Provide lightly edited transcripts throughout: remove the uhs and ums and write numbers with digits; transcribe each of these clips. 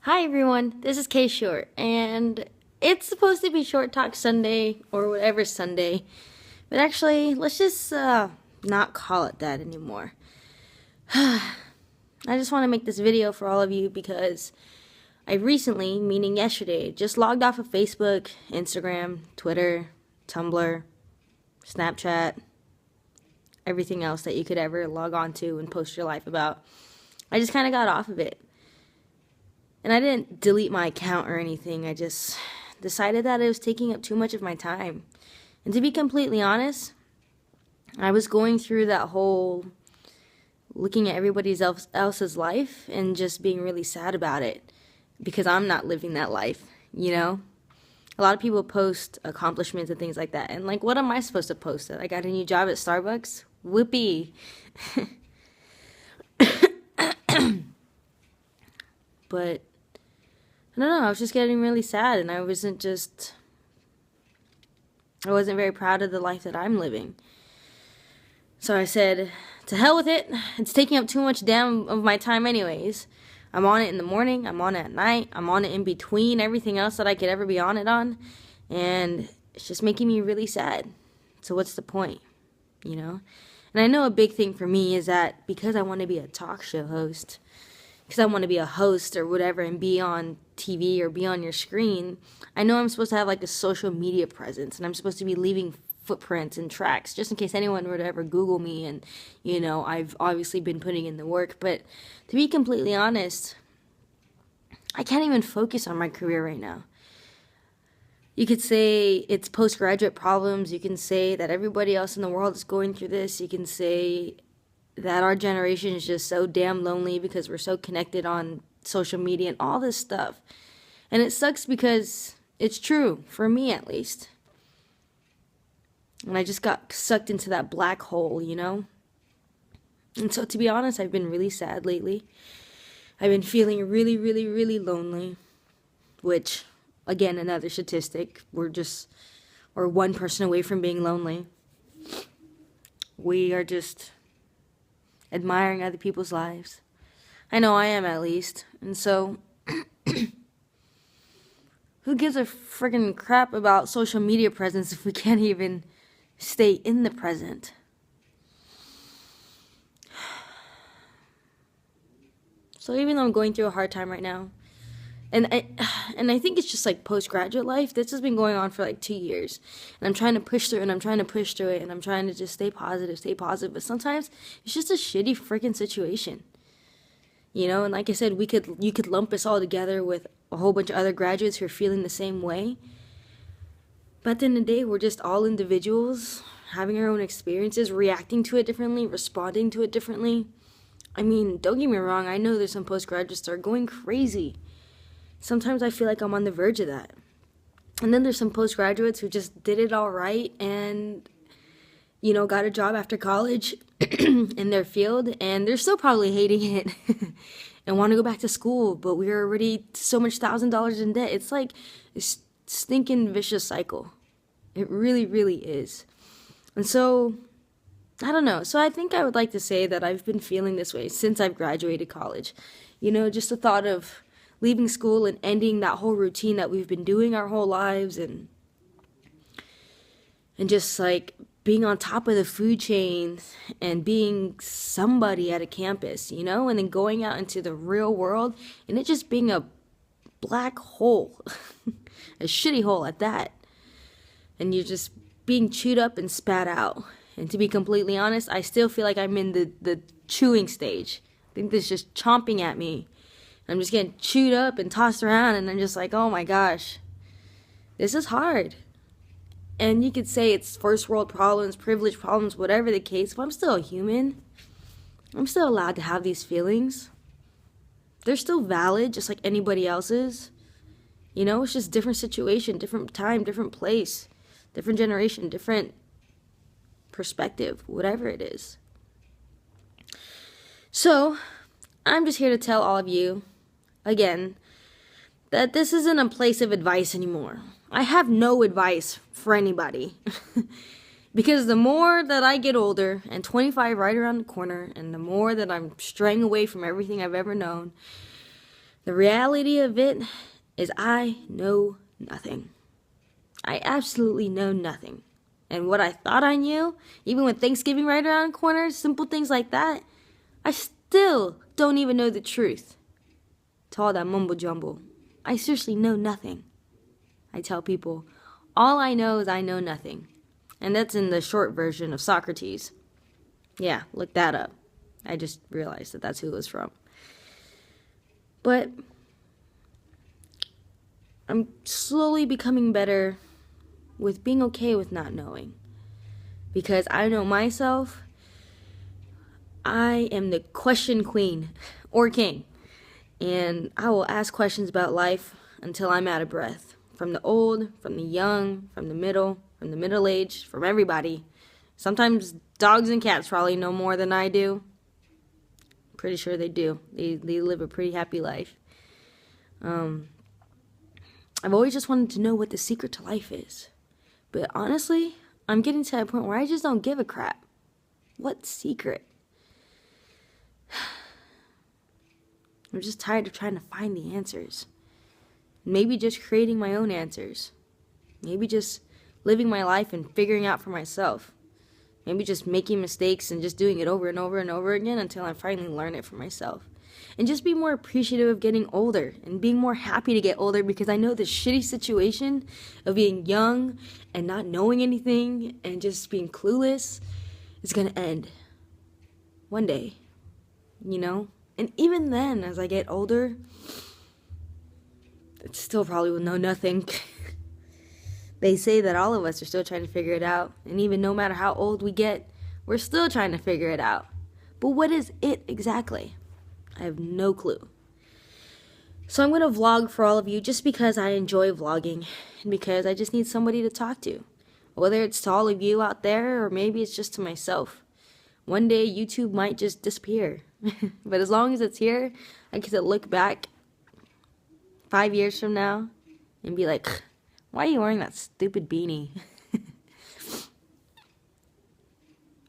Hi everyone, this is K.Short, and it's supposed to be Short Talk Sunday, or whatever Sunday, but actually, let's just not call it that anymore. I just want to make this video for all of you because I recently, meaning yesterday, just logged off of Facebook, Instagram, Twitter, Tumblr, Snapchat, everything else that you could ever log on to and post your life about. I just kind of got off of it. And I didn't delete my account or anything. I just decided that it was taking up too much of my time. And to be completely honest, I was going through that whole looking at everybody else's life and just being really sad about it because I'm not living that life, you know? A lot of people post accomplishments and things like that. And like, what am I supposed to post? That I got a new job at Starbucks? Whoopee. But I don't know, I was just getting really sad, and I wasn't very proud of the life that I'm living. So I said, to hell with it. It's taking up too much damn of my time anyways. I'm on it in the morning, I'm on it at night, I'm on it in between everything else that I could ever be on it on, and it's just making me really sad. So what's the point, you know? And I know a big thing for me is that because I want to be a talk show host, because I want to be a host or whatever and be on TV or be on your screen, I know I'm supposed to have like a social media presence, and I'm supposed to be leaving footprints and tracks just in case anyone were to ever Google me. And, you know, I've obviously been putting in the work, but to be completely honest, I can't even focus on my career right now. You could say it's postgraduate problems. You can say that everybody else in the world is going through this. You can say that our generation is just so damn lonely because we're so connected on social media and all this stuff. And it sucks because it's true, for me at least. And I just got sucked into that black hole, you know? And so to be honest, I've been really sad lately. I've been feeling really, really, really lonely, which, again, another statistic, we're one person away from being lonely. We are just admiring other people's lives. I know I am, at least. And so, who gives a friggin' crap about social media presence if we can't even stay in the present? So even though I'm going through a hard time right now, and I think it's just like postgraduate life. This has been going on for like 2 years. And I'm trying to push through it, and I'm trying to push through it, and I'm trying to just stay positive. But sometimes it's just a shitty freaking situation. You know, and like I said, you could lump us all together with a whole bunch of other graduates who are feeling the same way. But at the end of the day, we're just all individuals, having our own experiences, reacting to it differently, responding to it differently. I mean, don't get me wrong, I know there's some postgraduates that are going crazy. Sometimes I feel like I'm on the verge of that. And then there's some postgraduates who just did it all right and, you know, got a job after college in their field, and they're still probably hating it and want to go back to school, but we're already so much $1,000 in debt. It's like a stinking vicious cycle. It really, really is. And so, I don't know. So I think I would like to say that I've been feeling this way since I've graduated college. You know, just the thought of leaving school and ending that whole routine that we've been doing our whole lives, and just like being on top of the food chain and being somebody at a campus, you know, and then going out into the real world and it just being a black hole, a shitty hole at that. And you're just being chewed up and spat out. And to be completely honest, I still feel like I'm in the chewing stage. I think this is just chomping at me. I'm just getting chewed up and tossed around, and I'm just like, oh my gosh, this is hard. And you could say it's first world problems, privilege problems, whatever the case, but I'm still a human. I'm still allowed to have these feelings. They're still valid, just like anybody else's. You know, it's just different situation, different time, different place, different generation, different perspective, whatever it is. So, I'm just here to tell all of you, again, that this isn't a place of advice anymore. I have no advice for anybody. Because the more that I get older, and 25 right around the corner, and the more that I'm straying away from everything I've ever known, The reality of it is I know nothing. I absolutely know nothing. And what I thought I knew, even with Thanksgiving right around the corner, simple things like that, I still don't even know the truth. To all that mumble jumble, I seriously know nothing. I tell people, all I know is I know nothing. And that's in the short version of Socrates. Yeah, look that up. I just realized that that's who it was from. But I'm slowly becoming better with being okay with not knowing. Because I know myself, I am the question queen or king. And I will ask questions about life until I'm out of breath. From the old, from the young, from the middle-aged, from everybody. Sometimes dogs and cats probably know more than I do. Pretty sure they do. They live a pretty happy life. I've always just wanted to know what the secret to life is. But honestly, I'm getting to that point where I just don't give a crap. What secret? I'm just tired of trying to find the answers. Maybe just creating my own answers. Maybe just living my life and figuring out for myself. Maybe just making mistakes and just doing it over and over and over again until I finally learn it for myself. And just be more appreciative of getting older and being more happy to get older, because I know the shitty situation of being young and not knowing anything and just being clueless is going to end one day, you know? And even then, as I get older, I still probably will know nothing. They say that all of us are still trying to figure it out. And even no matter how old we get, we're still trying to figure it out. But what is it exactly? I have no clue. So I'm going to vlog for all of you just because I enjoy vlogging. And because I just need somebody to talk to. Whether it's to all of you out there or maybe it's just to myself. One day YouTube might just disappear. But as long as it's here, I get to look back 5 years from now and be like, why are you wearing that stupid beanie?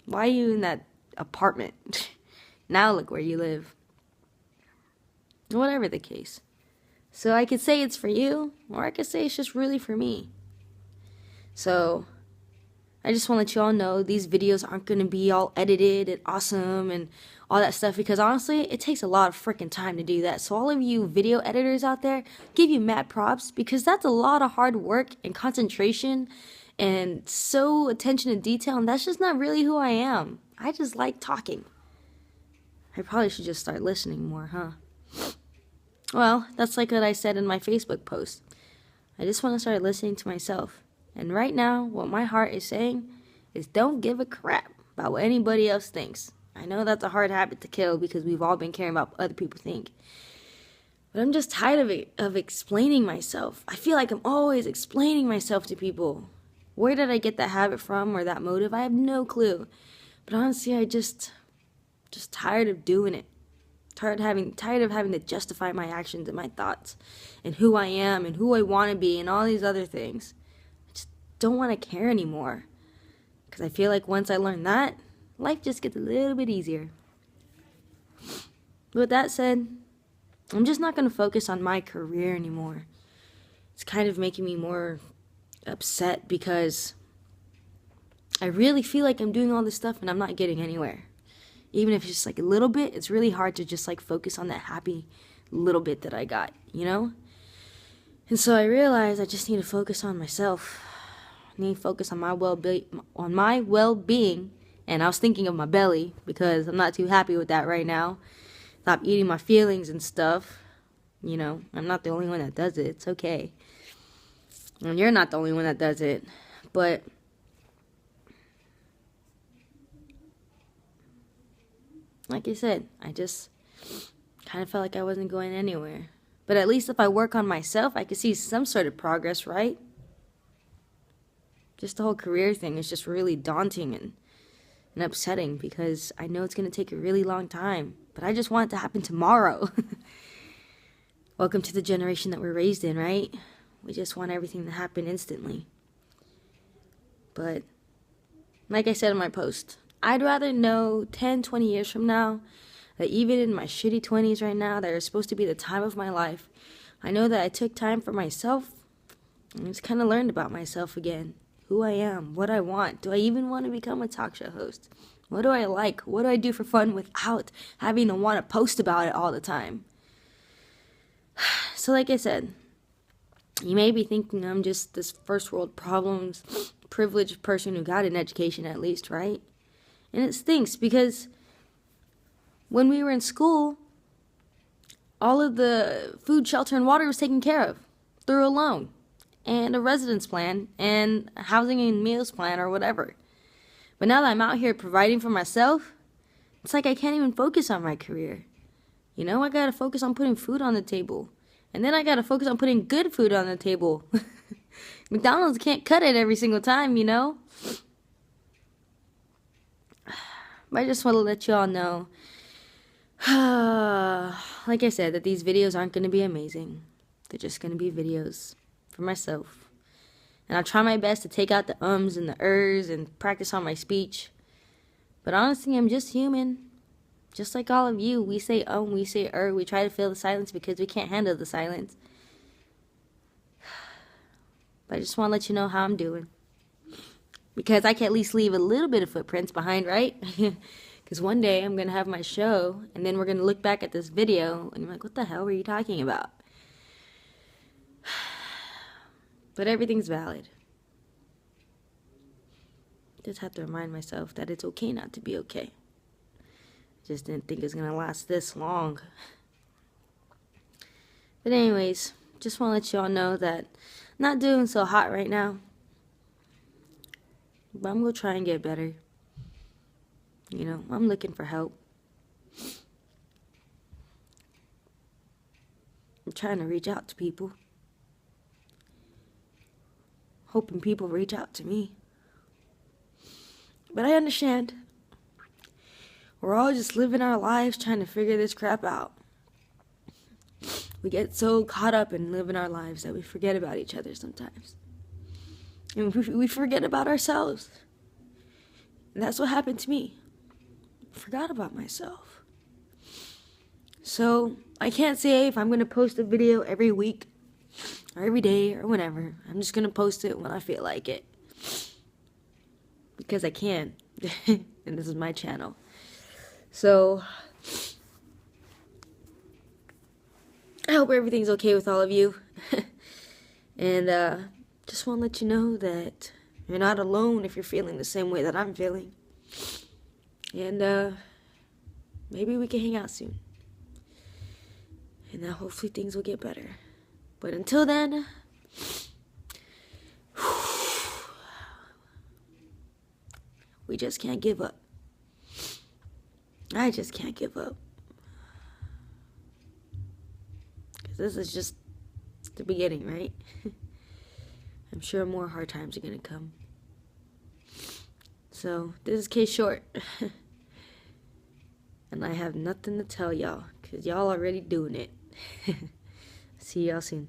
Why are you in that apartment? Now look where you live. Whatever the case. So I could say it's for you, or I could say it's just really for me. So I just want to let you all know these videos aren't going to be all edited and awesome and all that stuff, because honestly, it takes a lot of freaking time to do that. So all of you video editors out there, give you mad props, because that's a lot of hard work and concentration and so attention to detail, and that's just not really who I am. I just like talking. I probably should just start listening more, huh? Well, that's like what I said in my Facebook post. I just want to start listening to myself. And right now, what my heart is saying is don't give a crap about what anybody else thinks. I know that's a hard habit to kill because we've all been caring about what other people think. But I'm just tired of explaining myself. I feel like I'm always explaining myself to people. Where did I get that habit from or that motive? I have no clue. But honestly, I just tired of doing it. Tired of having to justify my actions and my thoughts and who I am and who I want to be and all these other things. I just don't want to care anymore. Because I feel like once I learn that, life just gets a little bit easier. But with that said, I'm just not going to focus on my career anymore. It's kind of making me more upset because I really feel like I'm doing all this stuff and I'm not getting anywhere. Even if it's just like a little bit, it's really hard to just like focus on that happy little bit that I got, you know? And so I realized I just need to focus on myself. I need to focus on my well-being. And I was thinking of my belly because I'm not too happy with that right now. Stop eating my feelings and stuff. You know, I'm not the only one that does it. It's okay. And you're not the only one that does it. But like I said, I just kind of felt like I wasn't going anywhere. But at least if I work on myself, I can see some sort of progress, right? Just the whole career thing is just really daunting and upsetting because I know it's going to take a really long time. But I just want it to happen tomorrow. Welcome to the generation that we're raised in, right? We just want everything to happen instantly. But like I said in my post, I'd rather know 10, 20 years from now that even in my shitty 20s right now, that are supposed to be the time of my life, I know that I took time for myself and just kind of learned about myself again. Who I am, what I want. Do I even want to become a talk show host? What do I like? What do I do for fun without having to want to post about it all the time? So like I said, you may be thinking I'm just this first world problems, privileged person who got an education at least, right? And it stinks because when we were in school, all of the food, shelter, and water was taken care of through a loan and a residence plan and a housing and meals plan or whatever. But now that I'm out here providing for myself, it's like I can't even focus on my career. You know, I gotta focus on putting food on the table. And then I gotta focus on putting good food on the table. McDonald's can't cut it every single time, you know? But I just want to let you all know, like I said, that these videos aren't going to be amazing. They're just going to be videos for myself. And I'll try my best to take out the ums and the ers and practice on my speech. But honestly, I'm just human. Just like all of you, we say we say we try to fill the silence because we can't handle the silence. But I just want to let you know how I'm doing. Because I can at least leave a little bit of footprints behind, right? Because one day I'm going to have my show, and then we're going to look back at this video, and you're like, what the hell were you talking about? But everything's valid. Just have to remind myself that it's okay not to be okay. Just didn't think it was going to last this long. But anyways, just want to let you all know that I'm not doing so hot right now. But I'm going to try and get better. You know, I'm looking for help. I'm trying to reach out to people. Hoping people reach out to me. But I understand. We're all just living our lives trying to figure this crap out. We get so caught up in living our lives that we forget about each other sometimes. And we forget about ourselves. And that's what happened to me. I forgot about myself. So I can't say if I'm going to post a video every week or every day or whenever. I'm just going to post it when I feel like it. Because I can. And this is my channel. So I hope everything's okay with all of you. And just want to let you know that you're not alone if you're feeling the same way that I'm feeling. And maybe we can hang out soon. And now hopefully things will get better. But until then, we just can't give up. I just can't give up. Because this is just the beginning, right? I'm sure more hard times are going to come. So, this is K.Short. And I have nothing to tell y'all, because y'all already doing it. See y'all soon.